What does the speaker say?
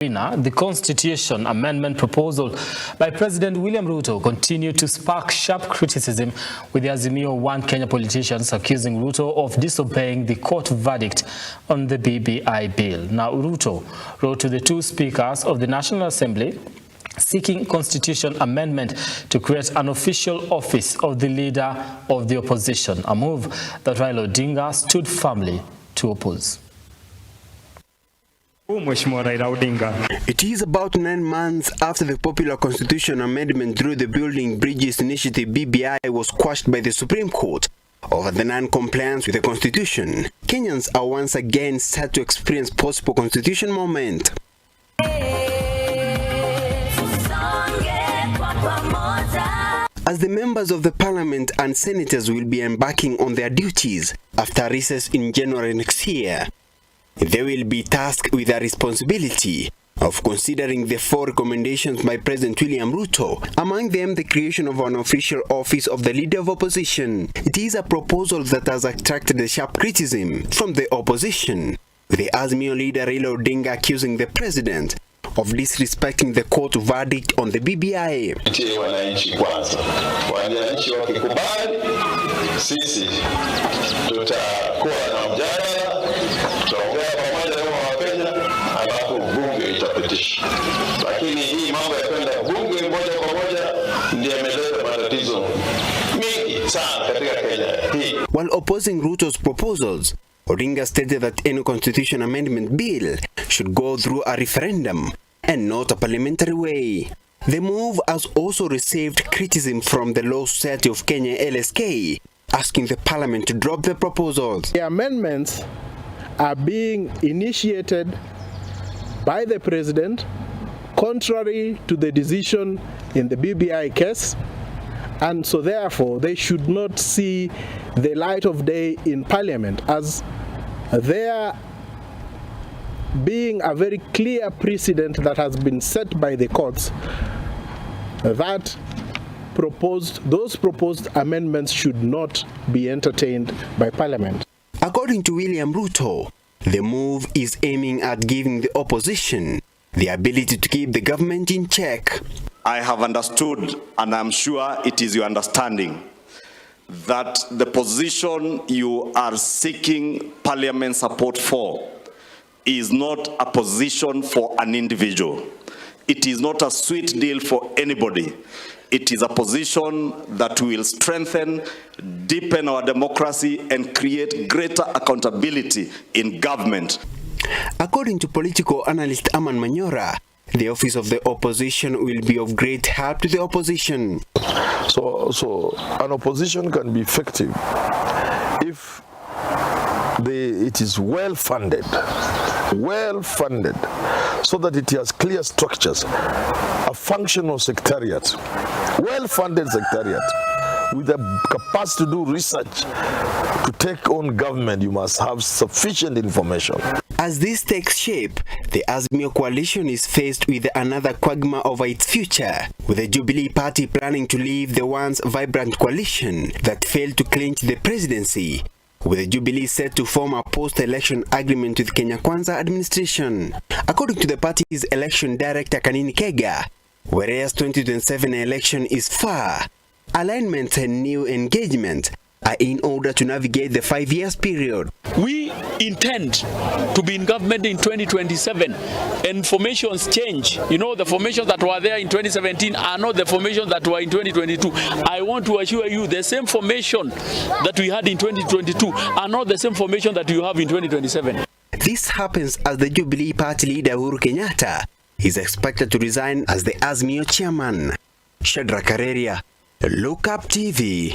The Constitution Amendment proposal by President William Ruto continued to spark sharp criticism, with the Azimio One Kenya politicians accusing Ruto of disobeying the court verdict on the BBI bill. Now, Ruto wrote to the two speakers of the National Assembly seeking constitution amendment to create an official office of the leader of the opposition, a move that Raila and Azimio stood firmly to oppose. It is about 9 months after the popular constitution amendment through the Building Bridges Initiative BBI was quashed by the Supreme Court over the non-compliance with the constitution. Kenyans are once again set to experience possible constitution moment. As the members of the parliament and senators will be embarking on their duties after recess in January next year, they will be tasked with the responsibility of considering the 4 recommendations by President William Ruto, among them the creation of an official office of the leader of opposition. It is a proposal that has attracted a sharp criticism from the opposition, with the Azimio leader Raila and Azimio accusing the president of disrespecting the court verdict on the BBI. Wananchi kwanza. Wananchi wakikubali, sisi tutakuwa na mjadala, tutaongea pamoja na Wakenya, alafu bunge itapitisha. Lakini hii mambo ya kwenda bunge moja kwa moja ndiyo imeleta matatizo mengi sana katika Kenya hii. While opposing Ruto's proposals, Odinga stated that any constitution amendment bill should go through a referendum and not a parliamentary way. The move has also received criticism from the Law Society of Kenya (LSK), asking the parliament to drop the proposals. The amendments are being initiated by the president contrary to the decision in the BBI case, and so therefore they should not see the light of day in parliament, as there being a very clear precedent that has been set by the courts that those proposed amendments should not be entertained by parliament. According to William Ruto, the move is aiming at giving the opposition the ability to keep the government in check. I have understood, and I'm sure it is your understanding, that the position you are seeking parliament support for is not a position for an individual. It is not a sweet deal for anybody. It is a position that will strengthen, deepen our democracy, and create greater accountability in government. According to political analyst Aman Manyora, the office of the opposition will be of great help to the opposition. So an opposition can be effective if it is well funded, so that it has clear structures, a functional secretariat, well-funded secretariat, with the capacity to do research. To take on government, you must have sufficient information. As this takes shape, the Azimio coalition is faced with another quagmire over its future, with the Jubilee Party planning to leave the once vibrant coalition that failed to clinch the presidency, with the Jubilee set to form a post-election agreement with Kenya Kwanza administration. According to the party's election director Kanini Kega, whereas 2027 election is far, alignment and new engagement are in order to navigate the 5 years period. We intend to be in government in 2027, and formations change. You know, the formations that were there in 2017 are not the formations that were in 2022. I want to assure you, the same formation that we had in 2022 are not the same formation that you have in 2027. This happens as the Jubilee Party leader Uhuru Kenyatta is expected to resign as the Azimio chairman. Shadrack Kareria, Look Up TV.